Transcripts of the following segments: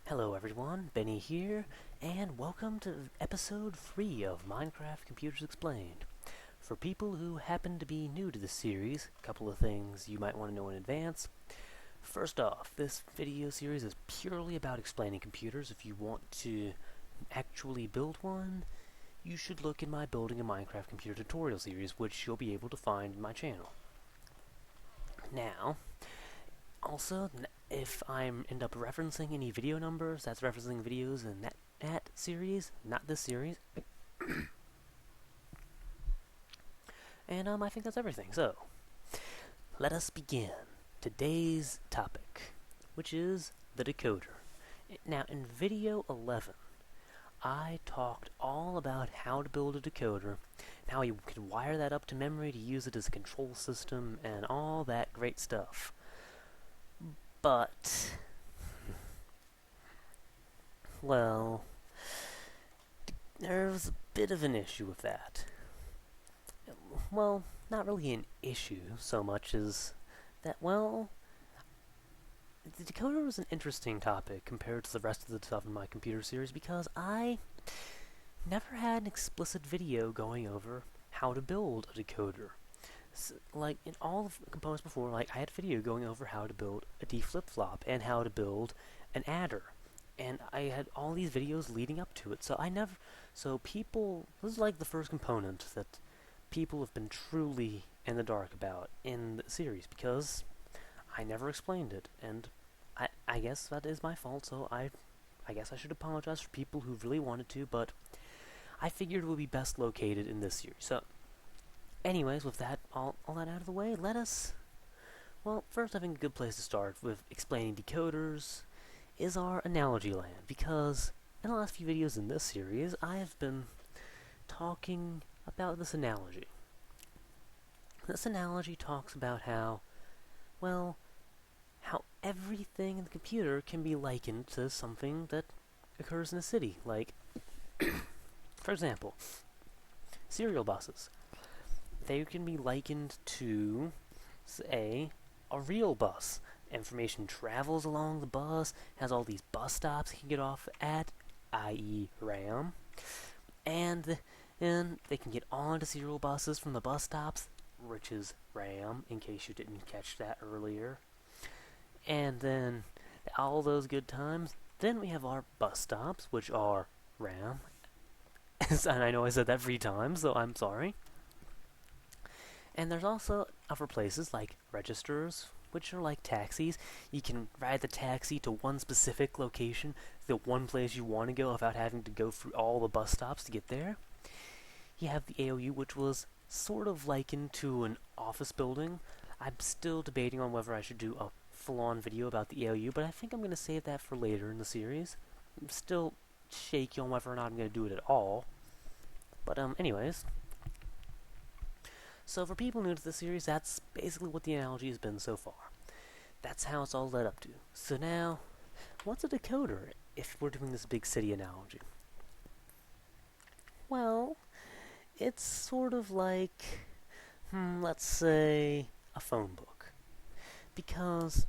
Hello everyone, Benny here, and welcome to episode 3 of Minecraft Computers Explained. For people who happen to be new to this series, a couple of things you might want to know in advance. First off, this video series is purely about explaining computers. If you want to actually build one, you should look in my Building a Minecraft Computer tutorial series, which you'll be able to find in my channel. Now, also, if I end up referencing any video numbers, that's referencing videos in that series, not this series. And I think that's everything. So, let us begin today's topic, which is the decoder. Now, in video 11, I talked all about how to build a decoder, and how you can wire that up to memory to use it as a control system, and all that great stuff. But, well, there's a bit of an issue with that. Well, not really an issue so much as that, well, the decoder was an interesting topic compared to the rest of the stuff in my computer series because I never had an explicit video going over how to build a decoder. Like, in all of the components before, like, I had a video going over how to build a D flip-flop and how to build an adder. And I had all these videos leading up to it, so people, this is like the first component that people have been truly in the dark about in the series, because I never explained it, and I guess that is my fault, so I guess I should apologize for people who really wanted to, but I figured it would be best located in this series. So, anyways, with that, all that out of the way, well, first I think a good place to start with explaining decoders is our analogy land, because in the last few videos in this series, I have been talking about this analogy. This analogy talks about how everything in the computer can be likened to something that occurs in a city, like, for example, serial buses. They can be likened to, say, a real bus. Information travels along the bus, has all these bus stops you can get off at, i.e. RAM, and then they can get onto serial buses from the bus stops, which is RAM, in case you didn't catch that earlier. And then, all those good times, then we have our bus stops, which are RAM, and I know I said that 3 times, so I'm sorry. And there's also other places like registers, which are like taxis. You can ride the taxi to one specific location, the one place you want to go without having to go through all the bus stops to get there. You have the AOU, which was sort of likened to an office building. I'm still debating on whether I should do a full-on video about the AOU, but I think I'm going to save that for later in the series. I'm still shaky on whether or not I'm going to do it at all. But anyways. So for people new to the series, that's basically what the analogy has been so far. That's how it's all led up to. So now, what's a decoder if we're doing this big city analogy? Well, it's sort of like, let's say, a phone book. Because,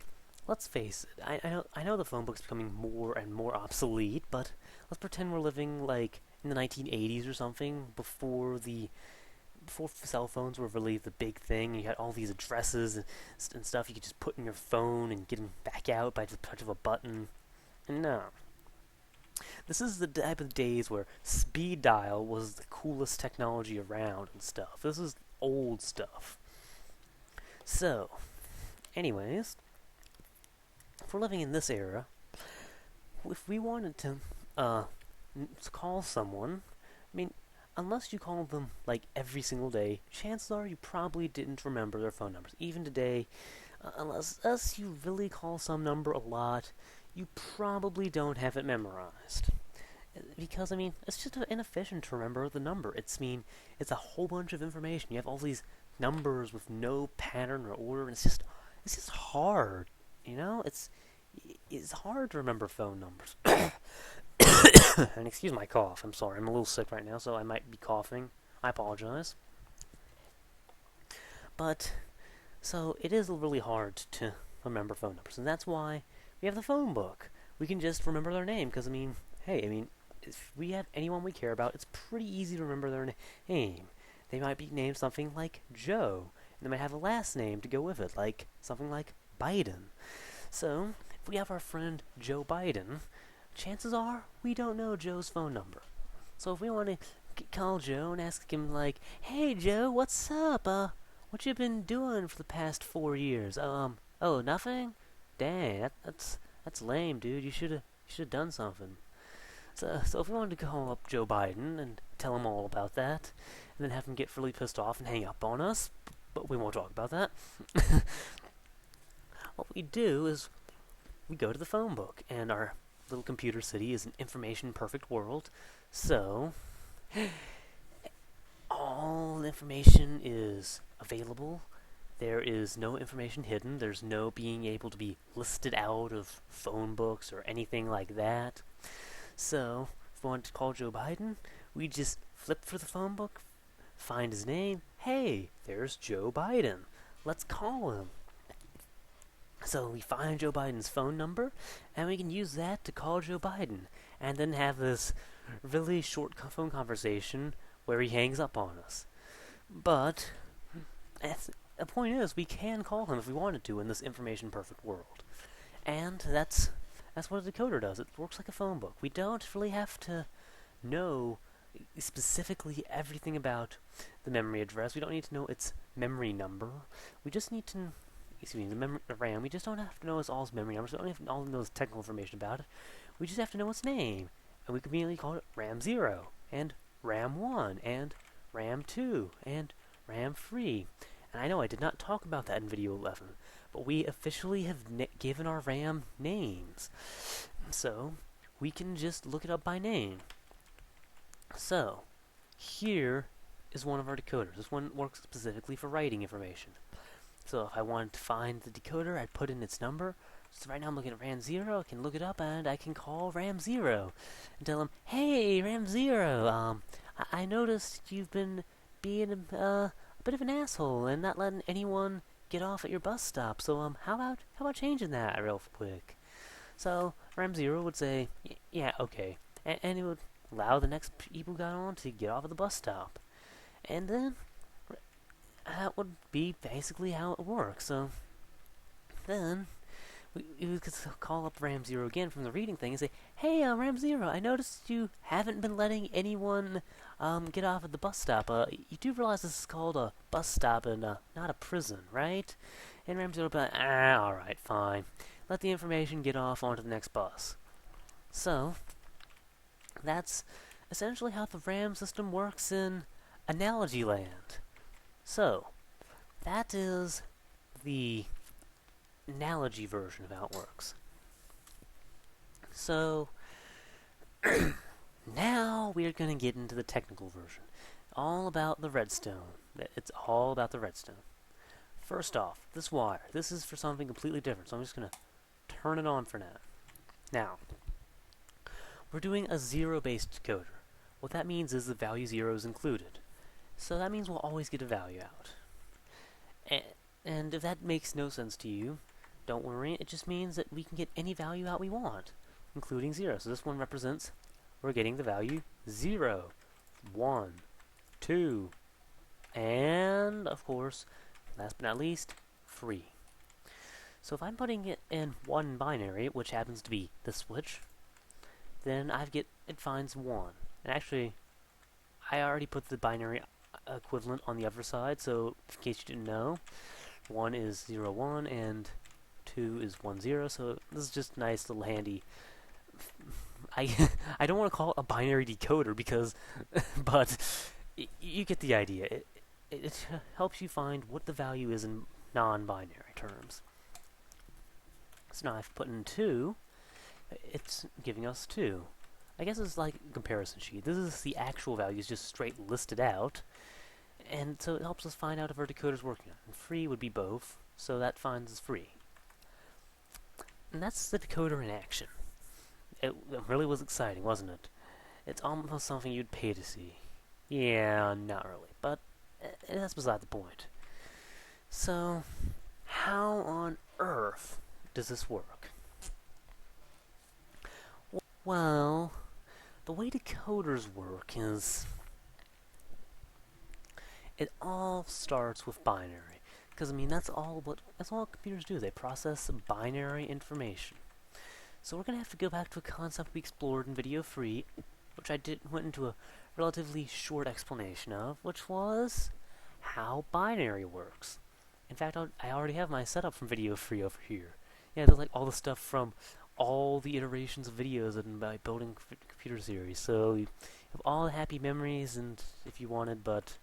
let's face it, I know the phone book's becoming more and more obsolete, but let's pretend we're living, like, in the 1980s or something, before cell phones were really the big thing. You had all these addresses and stuff you could just put in your phone and get them back out by the touch of a button. And no. This is the type of days where speed dial was the coolest technology around and stuff. This is old stuff. So, anyways, if we're living in this era, if we wanted to call someone, I mean, unless you call them, like, every single day, chances are you probably didn't remember their phone numbers. Even today, unless you really call some number a lot, you probably don't have it memorized. Because, I mean, it's just inefficient to remember the number. It's a whole bunch of information. You have all these numbers with no pattern or order, and it's just hard, you know? It's hard to remember phone numbers. And excuse my cough, I'm sorry, I'm a little sick right now, so I might be coughing. I apologize. But, so, it is really hard to remember phone numbers, and that's why we have the phone book, we can just remember their name, because, I mean, hey, I mean, if we have anyone we care about, it's pretty easy to remember their name. They might be named something like Joe, and they might have a last name to go with it, like something like Biden. So, if we have our friend Joe Biden, chances are we don't know Joe's phone number. So if we want to call Joe and ask him, like, "Hey Joe, what's up? What you been doing for the past 4 years?" Oh, nothing. Dang, that's lame, dude. You should have done something. So if we wanted to call up Joe Biden and tell him all about that, and then have him get really pissed off and hang up on us, but we won't talk about that. What we do is we go to the phone book, and our little computer city is an information perfect world. So all information is available. There is no information hidden. There's no being able to be listed out of phone books or anything like that. So, if we want to call Joe Biden, we just flip for the phone book, find his name. Hey, there's Joe Biden. Let's call him. So we find Joe Biden's phone number, and we can use that to call Joe Biden, and then have this really short phone conversation where he hangs up on us. But the point is, we can call him if we wanted to in this information perfect world, and that's what a decoder does. It works like a phone book. We don't really have to know specifically everything about the memory address. We don't need to know its memory number. We just need to, the RAM. We just don't have to know its memory numbers. We don't have to all know its technical information about it. We just have to know its name, and we conveniently call it RAM 0 and RAM 1 and RAM 2 and RAM 3. And I know I did not talk about that in video 11, but we officially have given our RAM names. So we can just look it up by name. So here is one of our decoders. This one works specifically for writing information. So if I wanted to find the decoder, I'd put in its number. So right now I'm looking at RAM 0. I can look it up, and I can call RAM 0 and tell him, "Hey, RAM 0, I noticed you've been being a bit of an asshole and not letting anyone get off at your bus stop. So how about changing that real quick?" So RAM 0 would say, "Yeah, okay," and it would allow the next people who got on to get off at the bus stop, and then that would be basically how it works. So then we could call up RAM 0 again from the reading thing and say, "Hey, RAM 0, I noticed you haven't been letting anyone get off at the bus stop. You do realize this is called a bus stop and not a prison, right?" And RAM 0 will be like, "Alright, fine. Let the information get off onto the next bus." So that's essentially how the RAM system works in Analogy Land. So that is the analogy version of how it works. So now we're going to get into the technical version. All about the redstone. It's all about the redstone. First off, this wire. This is for something completely different, so I'm just going to turn it on for now. Now, we're doing a zero-based decoder. What that means is the value 0 is included. So that means we'll always get a value out. And if that makes no sense to you, don't worry. It just means that we can get any value out we want, including 0. So this one represents we're getting the value 0, 1, 2, and, of course, last but not least, 3. So if I'm putting it in one binary, which happens to be the switch, then it finds 1. And actually, I already put the binary equivalent on the other side, so in case you didn't know, 1 is 0, 1, and 2 is 1, 0, so this is just nice little handy. I don't want to call it a binary decoder because, but you get the idea. It helps you find what the value is in non-binary terms. So now I've put in 2, it's giving us 2. I guess it's like a comparison sheet. This is the actual values just straight listed out, and so it helps us find out if our decoder's working. And 3 would be both, so that finds us 3. And that's the decoder in action. It really was exciting, wasn't it? It's almost something you'd pay to see. Yeah, not really, but that's beside the point. So, how on earth does this work? Well, the way decoders work is it all starts with binary. Because I mean that's all computers do. They process binary information. So we're gonna have to go back to a concept we explored in video 3, which went into a relatively short explanation of, which was how binary works. In fact, I already have my setup from video 3 over here. Yeah, there's like all the stuff from all the iterations of videos and by building computer series. So you have all the happy memories, and if you wanted, but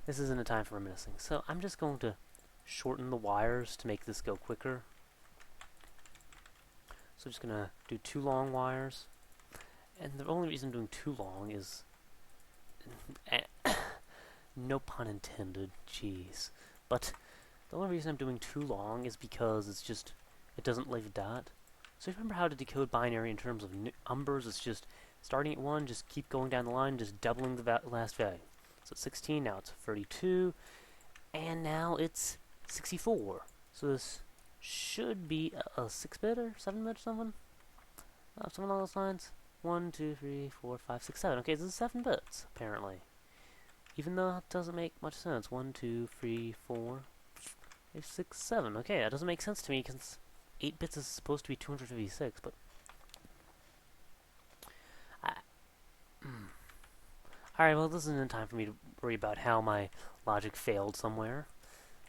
this isn't a time for reminiscing. So I'm just going to shorten the wires to make this go quicker. So I'm just going to do 2 long wires. And the only reason I'm doing 2 long is... no pun intended, jeez. But the only reason I'm doing 2 long is because it doesn't leave a dot. So you remember how to decode binary in terms of numbers? It's just starting at 1, just keep going down the line, just doubling the last value. So it's 16, now it's 32, and now it's 64. So this should be a 6-bit or 7-bit or something? Something along those lines. 1, 2, 3, 4, 5, 6, 7. Okay, this is 7 bits, apparently. Even though it doesn't make much sense. 1, 2, 3, 4, 5, 6, 7. Okay, that doesn't make sense to me because 8 bits is supposed to be 256, but... Alright, well, this isn't time for me to worry about how my logic failed somewhere.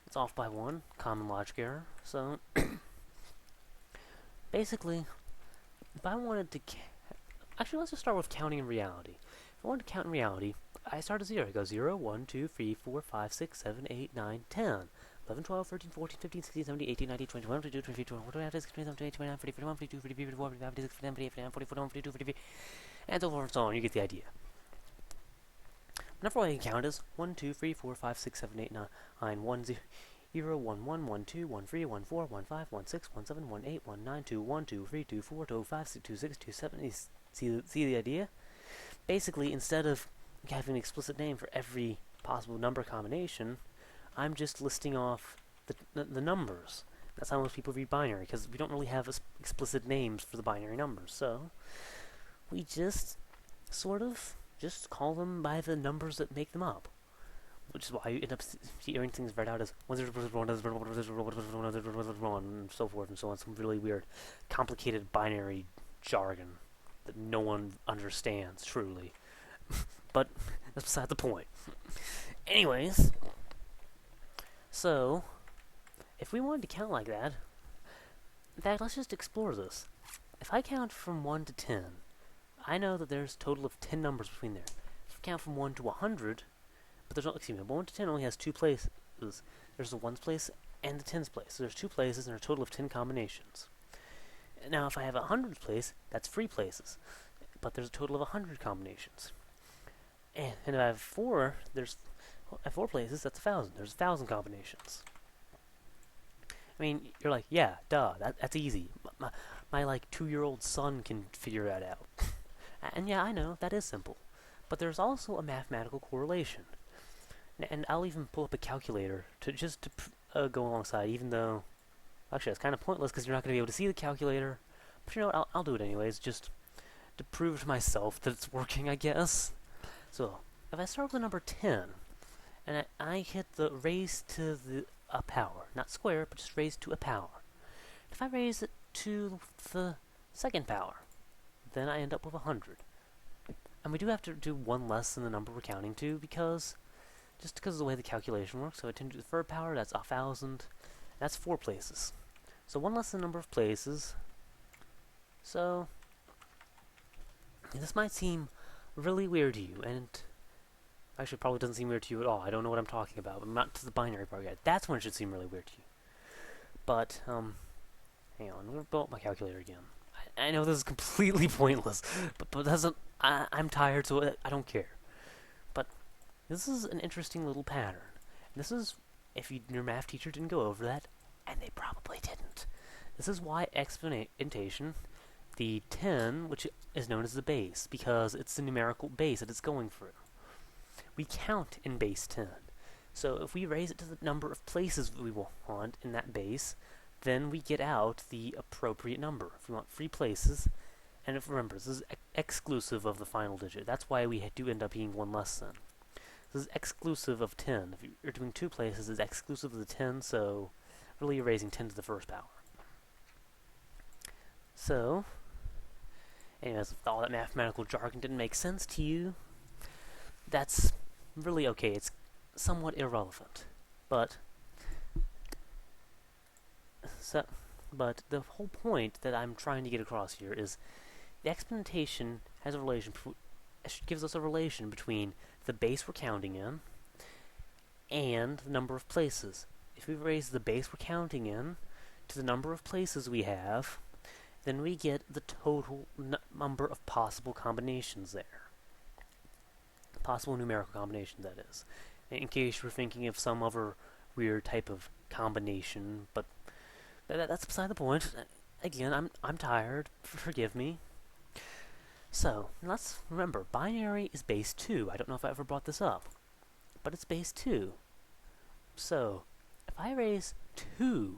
It's off by 1, common logic error. So, basically, if I wanted to... Actually, let's just start with counting in reality. If I wanted to count in reality, I start at 0. I go 0, 1, 2, 3, 4, 5, 6, 7, 8, 9, 10. 11, 12, 13, 14, 15, 16, 17, 18, 19, 20, 21, 22, 23, 24, 25, 26, 27, 28, 29, 30, 31, 32, 33, 34, 35, 36, 37, 38, 39, 40, 41, 42, 43, and so forth and so on. You get the idea. Number one I can count is 1, 2, 3, 4, 5, 6, 7, 8, 9, 1, 0, 1, 1, 1, 2, 1, 3, 1, 4, 1, 5, 1, 6, 1, 7, 1, 8, 1, 9, 2, 1, 2, 3, 2, 4, 2, 5, 2, 6, 2, 7. See the idea? Basically, instead of having an explicit name for every possible number combination, I'm just listing off the numbers. That's how most people read binary, because we don't really have explicit names for the binary numbers. So we just sort of just call them by the numbers that make them up. Which is why you end up hearing things read out as 1, 0, 1, and so forth and so on. Some really weird, complicated binary jargon that no one understands, truly. But that's beside the point. Anyways, so, if we wanted to count like that, in fact, let's just explore this. If I count from 1 to 10, I know that there's a total of 10 numbers between there. If I count from 1 to 100, but there's no, 1 to 10 only has 2 places. There's the 1's place and the 10's place. So there's 2 places and a total of 10 combinations. Now, if I have a 100's place, that's 3 places. But there's a total of 100 combinations. And if I have 4, at 4 places, that's 1,000. There's 1,000 combinations. I mean, you're like, yeah, duh, that's easy. My like 2-year-old son can figure that out. And yeah, I know, that is simple. But there's also a mathematical correlation. And I'll even pull up a calculator to go alongside, even though... Actually, that's kind of pointless because you're not going to be able to see the calculator. But you know what, I'll do it anyways, just to prove to myself that it's working, I guess. So, if I start with the number 10, and I hit the raise to a power, not square, but just raise to a power. If I raise it to the second power, then I end up with 100. And we do have to do 1 less than the number we're counting to, because of the way the calculation works. So I tend to the third power, that's 1,000. That's 4 places. So 1 less than the number of places. So this might seem really weird to you, and actually probably doesn't seem weird to you at all. I don't know what I'm talking about. I'm not to the binary part yet. That's when it should seem really weird to you. But hang on, I'm gonna pull up my calculator again. I know this is completely pointless, but I'm tired, so I don't care. But this is an interesting little pattern. This is, if your math teacher didn't go over that, and they probably didn't. This is why exponentation, the 10, which is known as the base, because it's the numerical base that it's going through. We count in base 10. So if we raise it to the number of places we want in that base, then we get out the appropriate number. If we want 3 places, and if remember, this is exclusive of the final digit. That's why we do end up being one less than. This is exclusive of 10. If you're doing two places, it's exclusive of the 10, so really you're raising 10 to the first power. So, anyways, if all that mathematical jargon didn't make sense to you, that's really okay. It's somewhat irrelevant. But the whole point that I'm trying to get across here is the exponentation has a relation, gives us a relation between the base we're counting in and the number of places. If we raise the base we're counting in to the number of places we have, then we get the total number of possible combinations there. Possible numerical combinations, that is. In case you're thinking of some other weird type of combination, but that's beside the point. Again, I'm tired. Forgive me. So, let's remember, binary is base 2. I don't know if I ever brought this up, but it's base 2. So, if I raise 2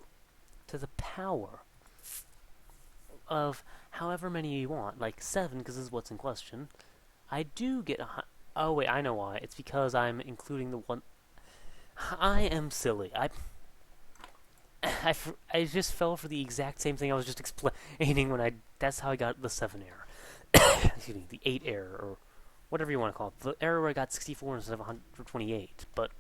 to the power of however many you want, like 7, because this is what's in question, I do get a... Oh, wait, I know why. It's because I'm including the one... I am silly. I just fell for the exact same thing I was just explaining when that's how I got the 7 error. Excuse me, the 8 error, or whatever you want to call it. The error where I got 64 instead of 128. But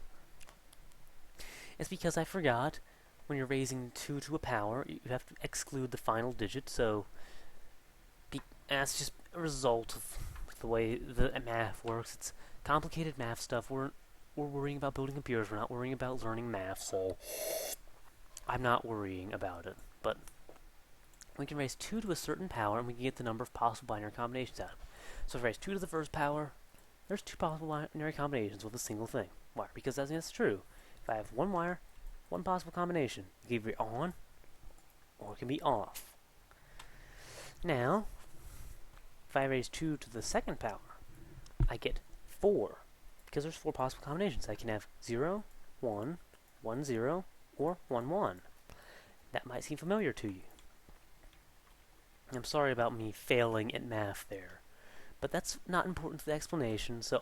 it's because I forgot when you're raising 2 to a power, you have to exclude the final digit, so that's just a result of the way the math works. It's complicated math stuff. We're worrying about building computers. We're not worrying about learning math, so I'm not worrying about it. But we can raise 2 to a certain power, and we can get the number of possible binary combinations out of it. So if we raise 2 to the first power, there's 2 possible binary combinations with a single thing. Why? Because that's true. If I have one wire, one possible combination, it can be on, or it can be off. Now, if I raise 2 to the second power, I get 4, because there's 4 possible combinations. I can have 0, 1, 1, 0, or 1, 1. That might seem familiar to you. I'm sorry about me failing at math there, but that's not important to the explanation. So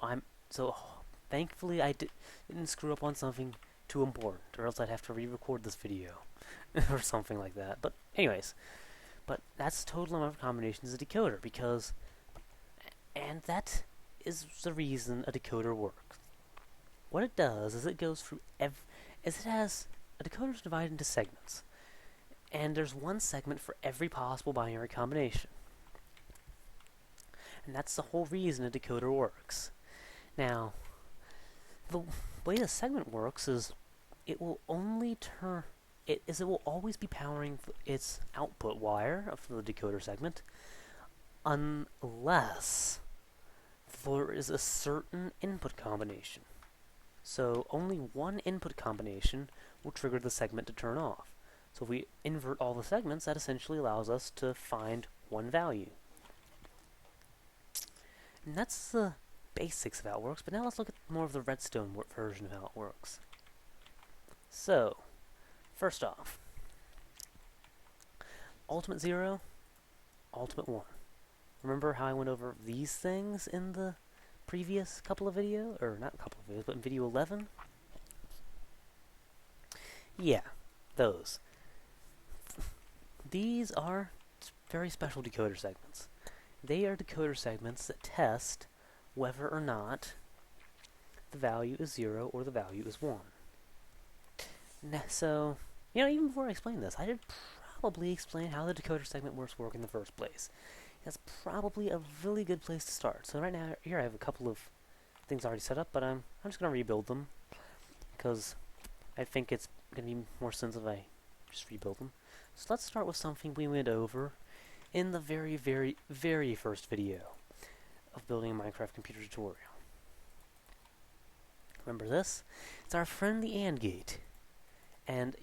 thankfully I didn't screw up on something too important, or else I'd have to re-record this video or something like that. But anyways, that's the total number of combinations of a decoder, and that is the reason a decoder works. What it does is it goes through a decoder is divided into segments. And there's one segment for every possible binary combination. And that's the whole reason a decoder works. Now, the way the segment works is it will only it will always be powering its output wire of the decoder segment unless there is a certain input combination. So only one input combination will trigger the segment to turn off. So if we invert all the segments, that essentially allows us to find one value. And that's the basics of how it works, but now let's look at more of the redstone version of how it works. So, first off, ultimate 0, ultimate 1. Remember how I went over these things in the previous couple of videos? Or not a couple of videos, but in video 11? Yeah, those. These are very special decoder segments. They are decoder segments that test whether or not the value is 0 or the value is 1. So, even before I explain this, I should probably explain how the decoder segment work in the first place. That's probably a really good place to start. So right now, here I have a couple of things already set up, but I'm just going to rebuild them, because I think it's going to be more sense if I just rebuild them. So let's start with something we went over in the very, very, very first video of building a Minecraft computer tutorial. Remember this? It's our friend the AND gate. And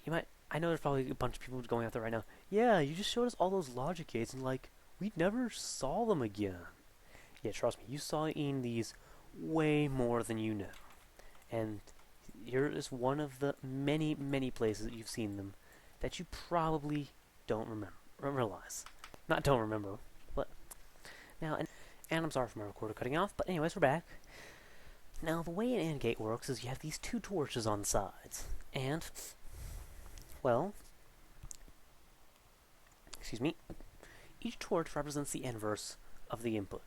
I know there's probably a bunch of people going out there right now, yeah, you just showed us all those logic gates and we never saw them again. Yeah, trust me, you saw in these way more than you know. And here is one of the many, many places that you've seen them that you probably don't realize. Not don't remember, but Now, and I'm sorry for my recorder cutting off, but anyways, we're back. Now, the way an AND gate works is you have these two torches on the sides, and, well, excuse me, each torch represents the inverse of the input.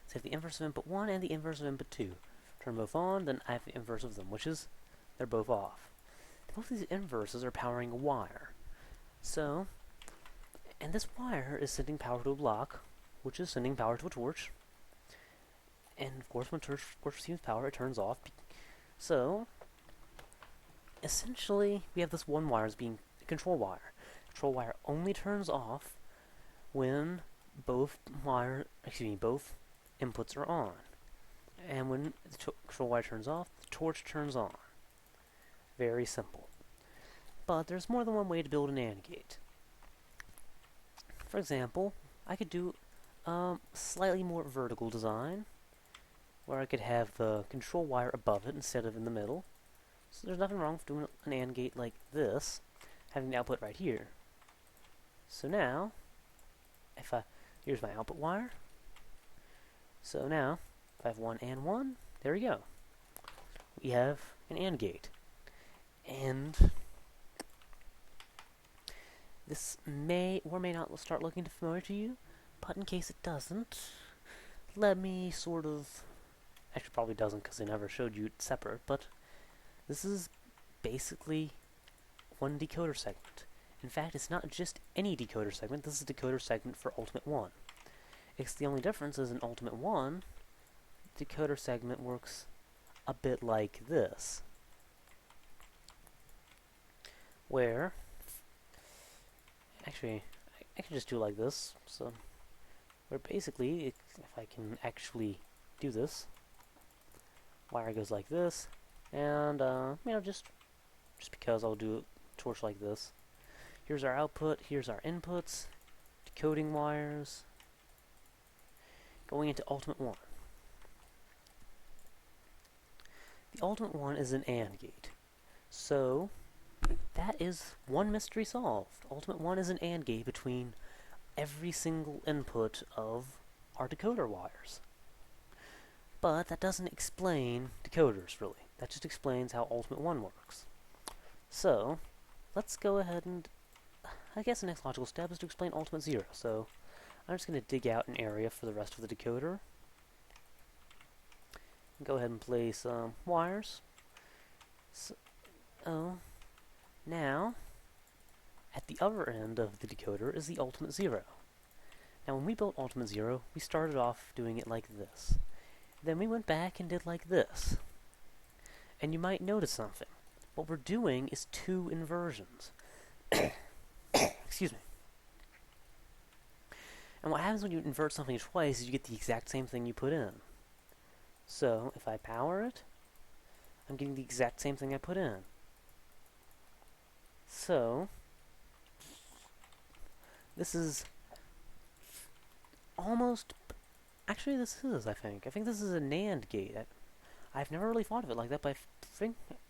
So I have the inverse of input 1 and the inverse of input 2. Turn both on, then I have the inverse of them, which is they're both off. Both these inverses are powering a wire. So, and this wire is sending power to a block, which is sending power to a torch. And of course, when a torch receives power, it turns off. So, essentially, we have this one wire as being a control wire. The control wire only turns off when both inputs are on. And when the control wire turns off, the torch turns on. Very simple. But there's more than one way to build an AND gate. For example, I could do a slightly more vertical design, where I could have the control wire above it instead of in the middle. So there's nothing wrong with doing an AND gate like this, having the output right here. So now, here's my output wire. So now, if I have 1 and 1, there we go. We have an AND gate. And this may or may not start looking familiar to you, but in case it doesn't, let me actually probably doesn't because they never showed you it separate, but this is basically one decoder segment. In fact, it's not just any decoder segment, this is a decoder segment for Ultimate 1. The only difference is in Ultimate 1, decoder segment works a bit like this, where, actually, I can just do it like this, so, where basically, if I can actually do this, wire goes like this, and, just because I'll do a torch like this. Here's our output, here's our inputs, decoding wires, going into Ultimate 1. The Ultimate 1 is an AND gate, so that is one mystery solved. Ultimate 1 is an AND gate between every single input of our decoder wires. But that doesn't explain decoders, really. That just explains how Ultimate 1 works. So, let's go ahead and, I guess the next logical step is to explain Ultimate 0. So, I'm just going to dig out an area for the rest of the decoder. Go ahead and place wires. So, now, at the other end of the decoder is the Ultimate 0. Now, when we built Ultimate 0, we started off doing it like this. Then we went back and did like this. And you might notice something. What we're doing is 2 inversions. Excuse me. And what happens when you invert something twice is you get the exact same thing you put in. So, if I power it, I'm getting the exact same thing I put in. So, this is almost, actually this is, I think this is a NAND gate. I've never really thought of it like that, but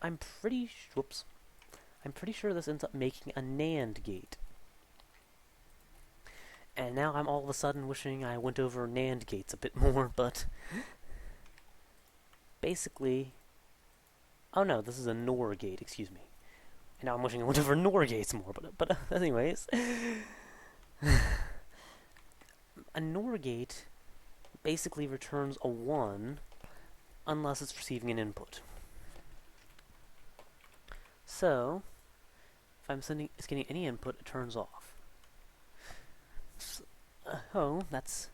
I'm pretty sure this ends up making a NAND gate. And now I'm all of a sudden wishing I went over NAND gates a bit more, but basically, oh no, this is a NOR gate, excuse me. And now I'm wishing I went over NOR gates more, but anyways. A NOR gate basically returns a 1 unless it's receiving an input. So, if it's getting any input, it turns off. So, that's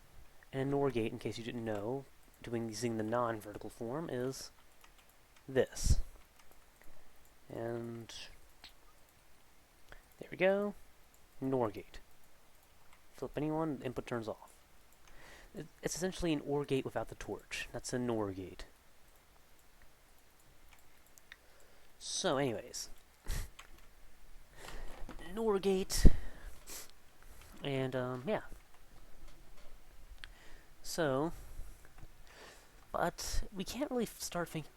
an NOR gate, in case you didn't know, using the non-vertical form, is this. And there we go, NOR gate. Flip anyone, input turns off. It's essentially an OR gate without the torch. That's a NOR gate. So, anyways, NOR gate, and yeah. So, but we can't really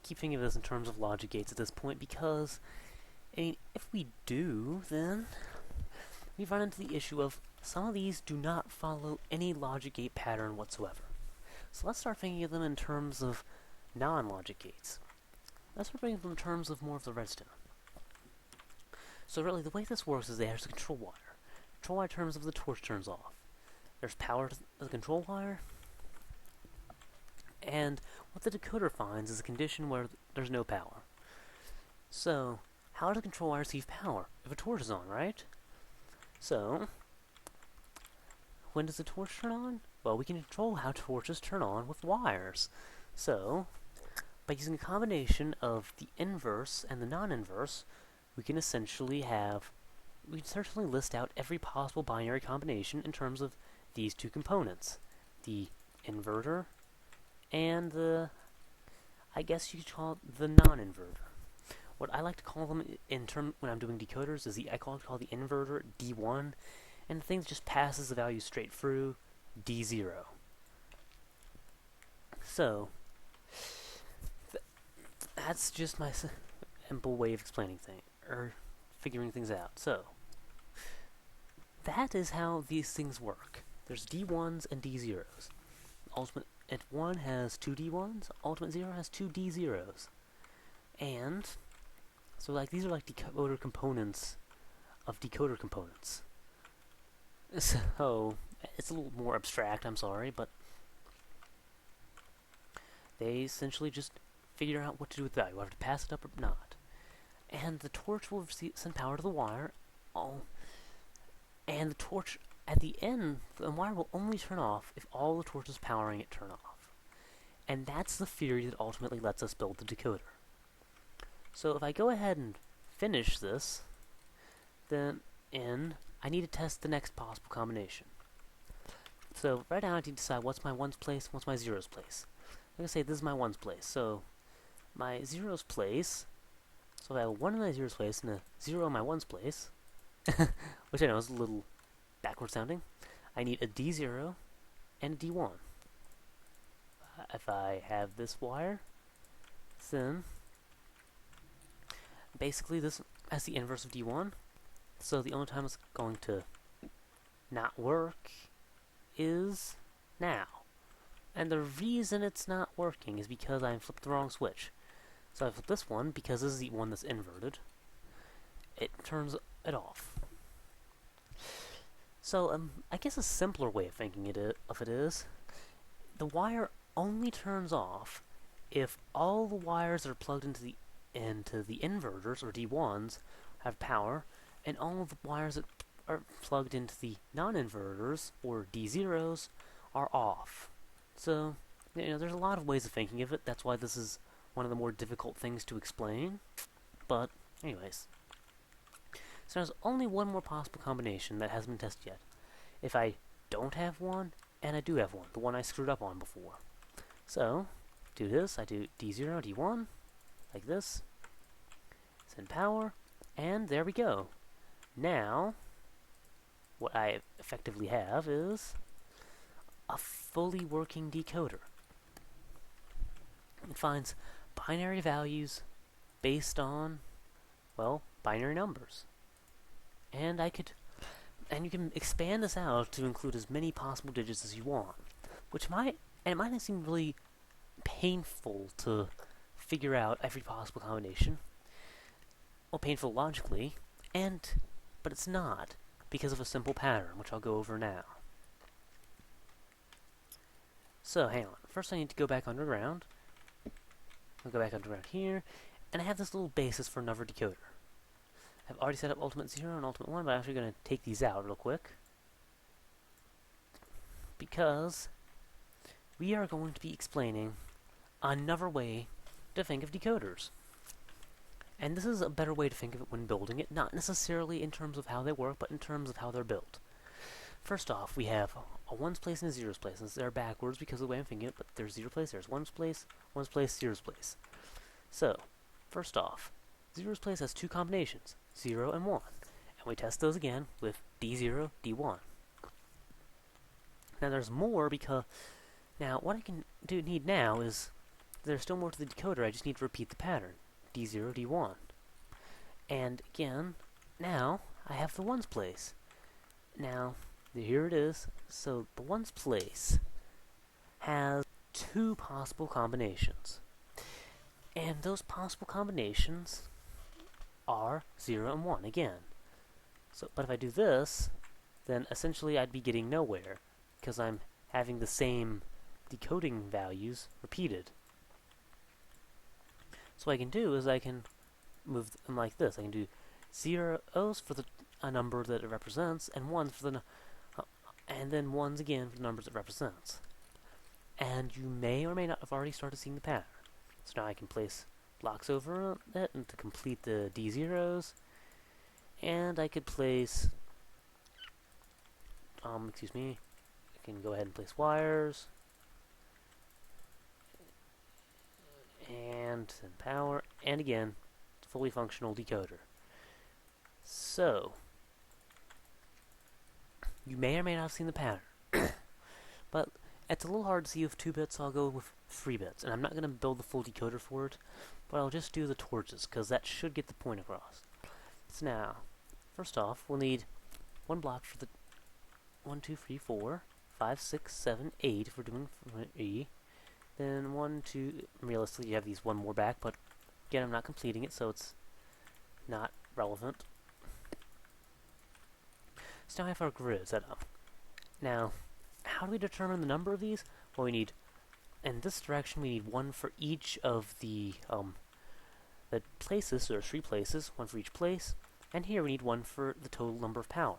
keep thinking of this in terms of logic gates at this point because, I mean, if we do, then we run into the issue of some of these do not follow any logic gate pattern whatsoever. So let's start thinking of them in terms of non-logic gates. Let's start thinking of them in terms of more of the redstone. So really, the way this works is there's a control wire. Control wire in terms of the torch turns off. There's power to the control wire, and what the decoder finds is a condition where there's no power. So, how does the control wire receive power? If a torch is on, right? So, when does the torch turn on? Well, we can control how torches turn on with wires. So, by using a combination of the inverse and the non-inverse, we can essentially list out every possible binary combination in terms of these two components. The inverter and I guess you could call it the non-inverter. What I like to call them when I'm doing decoders is I call the inverter D1, and the thing that just passes the value straight through, D0. So, that's just my simple way of explaining things, or figuring things out. So, that is how these things work. There's D1s and D0s. Ultimate 1 has 2 D1s, Ultimate 0 has 2 D0s. And, so like these are like decoder components of decoder components. So, it's a little more abstract, I'm sorry, but they essentially just figure out what to do with the value, whether to pass it up or not. And the torch will send power to the wire, and the torch, at the end, the wire will only turn off if all the torches powering it turn off. And that's the theory that ultimately lets us build the decoder. So if I go ahead and finish this, then I need to test the next possible combination. So right now I need to decide what's my ones place, what's my zeros place. I'm going to say this is my ones place. So my zeros place, so if I have a 1 in my zeros place and a 0 in my ones place, which I know is a little backward sounding, I need a D0 and a D1. If I have this wire, then basically this has the inverse of D1, so the only time it's going to not work is now. And the reason it's not working is because I flipped the wrong switch. So I flipped this one, because this is the one that's inverted, it turns it off. So, I guess a simpler way of thinking of it is, the wire only turns off if all the wires that are plugged into the inverters, or D1s, have power, and all of the wires that are plugged into the non-inverters, or D0s, are off. So, there's a lot of ways of thinking of it. That's why this is one of the more difficult things to explain. But, anyways. So there's only one more possible combination that hasn't been tested yet. If I don't have one, and I do have one, the one I screwed up on before. So, do this, I do D0, D1, like this, send power, and there we go. Now, what I effectively have is a fully working decoder. It finds binary values based on, well, binary numbers. And you can expand this out to include as many possible digits as you want, it might not seem really painful to figure out every possible combination. Well, painful logically, but it's not, because of a simple pattern, which I'll go over now. So, hang on. First I need to go back underground. I'll go back underground here, and I have this little basis for another decoder. I've already set up Ultimate 0 and Ultimate 1, but I'm actually going to take these out real quick, because we are going to be explaining another way to think of decoders. And this is a better way to think of it when building it, not necessarily in terms of how they work, but in terms of how they're built. First off, we have a ones place and a zeros place, and they're backwards because of the way I'm thinking it, but there's zero place, there's ones place, zeros place. So, first off, zeros place has two combinations, 0 and 1, and we test those again with D0, D1. Now there's more because, now what I can need now is, there's still more to the decoder, I just need to repeat the pattern, D0, D1. And again, now I have the ones place. Now, here it is, so the ones place has two possible combinations. And those possible combinations are 0 and 1 again. So, but if I do this, then essentially I'd be getting nowhere, because I'm having the same decoding values repeated. So what I can do is I can move them like this. I can do zeros for a number that it represents, and ones for and then ones again for the numbers it represents. And you may or may not have already started seeing the pattern. So now I can place blocks over it and to complete the D zeros, and I could place excuse me, I can go ahead and place wires, and then power, and again, fully functional decoder. So, you may or may not have seen the pattern, but it's a little hard to see with 2 bits, so I'll go with 3 bits, and I'm not going to build the full decoder for it, but I'll just do the torches, because that should get the point across. So now, first off, we'll need 1 block for the 1, 2, 3, 4, 5, 6, 7, 8 if we're doing E. Then 1, 2, realistically you have these 1 more back, but again I'm not completing it, so it's not relevant. So now I have our grid set up. Now, how do we determine the number of these? Well, we need, in this direction, we need 1 for each of the places, so there's 3 places, 1 for each place, and here we need 1 for the total number of power.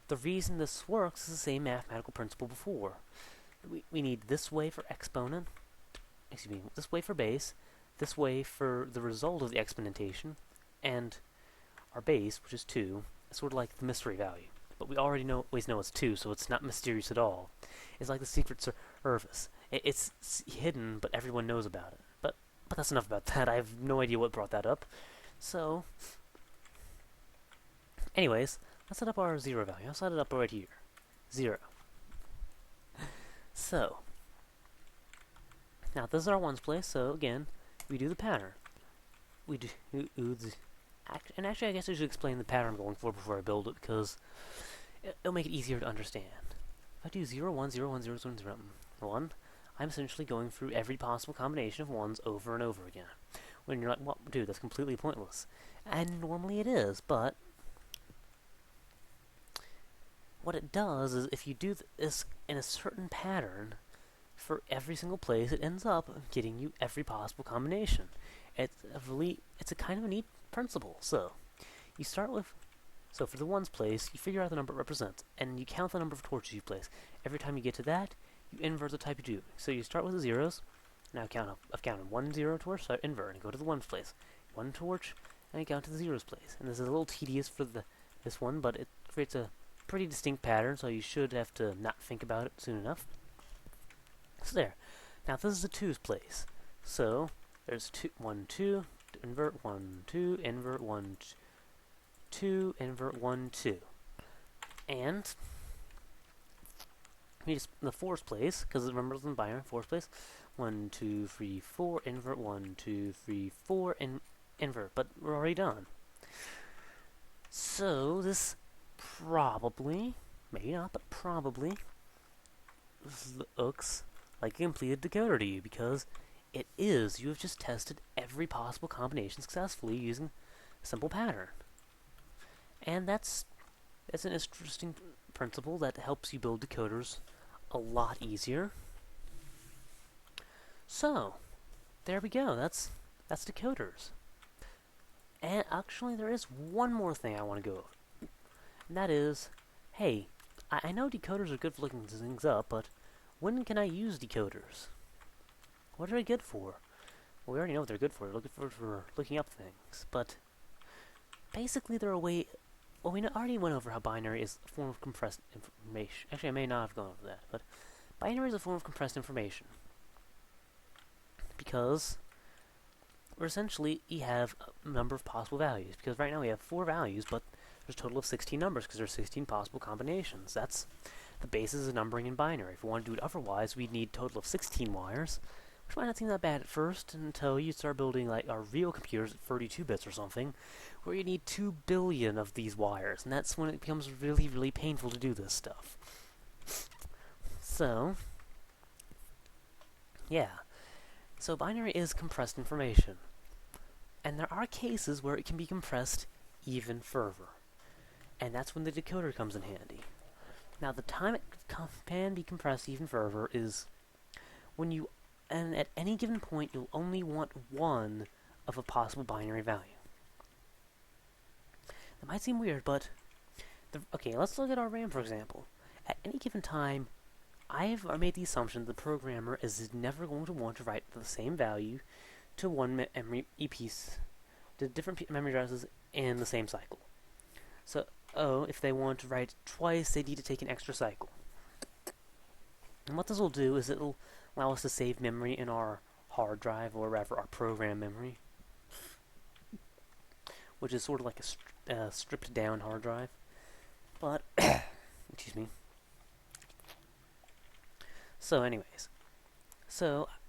The reason this works is the same mathematical principle before. We need this way for exponent, this way for base, this way for the result of the exponentation, and our base, which is 2, is sort of like the mystery value. But we already always know it's 2, so it's not mysterious at all. It's like the secret service. It's hidden, but everyone knows about it. But that's enough about that. I have no idea what brought that up. So, anyways, let's set up our 0 value. I'll set it up right here. 0. So, now this is our ones place, so again, we do the pattern. We do and actually I guess I should explain the pattern I'm going for before I build it, because it'll make it easier to understand. If I do 0, 1, 0, 1, 0, 0, 0, 1, I'm essentially going through every possible combination of 1s over and over again. When you're like, well, dude, that's completely pointless. And normally it is, but what it does is if you do this in a certain pattern for every single place, it ends up getting you every possible combination. It's a kind of a neat principle. So, you start with, so for the ones place, you figure out the number it represents, and you count the number of torches you place. Every time you get to that, you invert the type you do. So you start with the zeros. Now I've counted 1 0 torch, so I invert and go to the ones place. 1 torch, and I count to the zeros place. And this is a little tedious for this one, but it creates a pretty distinct pattern, so you should have to not think about it soon enough. So there. Now this is the 2's place. So there's 1 2, invert 1 2, invert 1 2, invert 1 2, and we just the 4's place, because remember it's in binary. 4's place, 1 2 3 4, invert 1 2 3 4, and invert. But we're already done. So this probably, maybe not, but probably looks like a completed decoder to you, because it is. You have just tested every possible combination successfully using a simple pattern. And that's an interesting principle that helps you build decoders a lot easier. So, there we go. That's decoders. And actually, there is one more thing I want to go over. And that is, hey, I know decoders are good for looking things up, but when can I use decoders? What are they good for? Well, we already know what they're good for. They're good for looking up things. But basically, they're a way. Well, we already went over how binary is a form of compressed information. Actually, I may not have gone over that, but binary is a form of compressed information because we're essentially you have a number of possible values. Because right now we have 4 values, but there's a total of 16 numbers because there's 16 possible combinations. That's the basis of numbering in binary. If we want to do it otherwise, we'd need a total of 16 wires, which might not seem that bad at first until you start building like our real computers at 32 bits or something, where you need 2 billion of these wires, and that's when it becomes really, really painful to do this stuff. So, Yeah, so binary is compressed information, and there are cases where it can be compressed even further, and that's when the decoder comes in handy. Now, the time it can be compressed even further is when you, and at any given point, you'll only want one of a possible binary value. That might seem weird, but okay, let's look at our RAM, for example. At any given time, I've made the assumption that the programmer is never going to want to write the same value to one memory piece, to different memory addresses in the same cycle. So, if they want to write twice, they need to take an extra cycle. And what this will do is it'll allow us to save memory in our hard drive, or rather our program memory, which is sort of like a stripped down hard drive. But, excuse me. So anyways,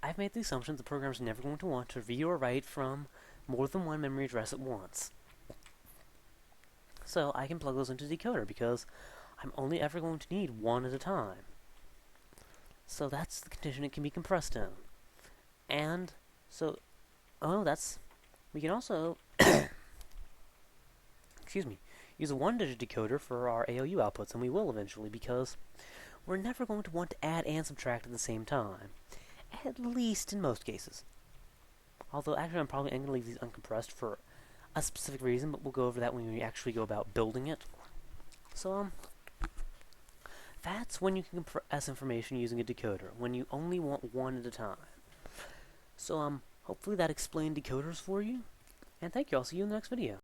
I've made the assumption the program's never going to want to read or write from more than one memory address at once. So I can plug those into the decoder because I'm only ever going to need one at a time. So that's the condition it can be compressed in. And so, we can also, excuse me, use a 1-digit decoder for our ALU outputs, and we will eventually, because we're never going to want to add and subtract at the same time. At least in most cases. Although, actually, I'm probably going to leave these uncompressed for a specific reason, but we'll go over that when we actually go about building it. So, that's when you can compress information using a decoder, when you only want one at a time. So, hopefully that explained decoders for you, and thank you. I'll see you in the next video.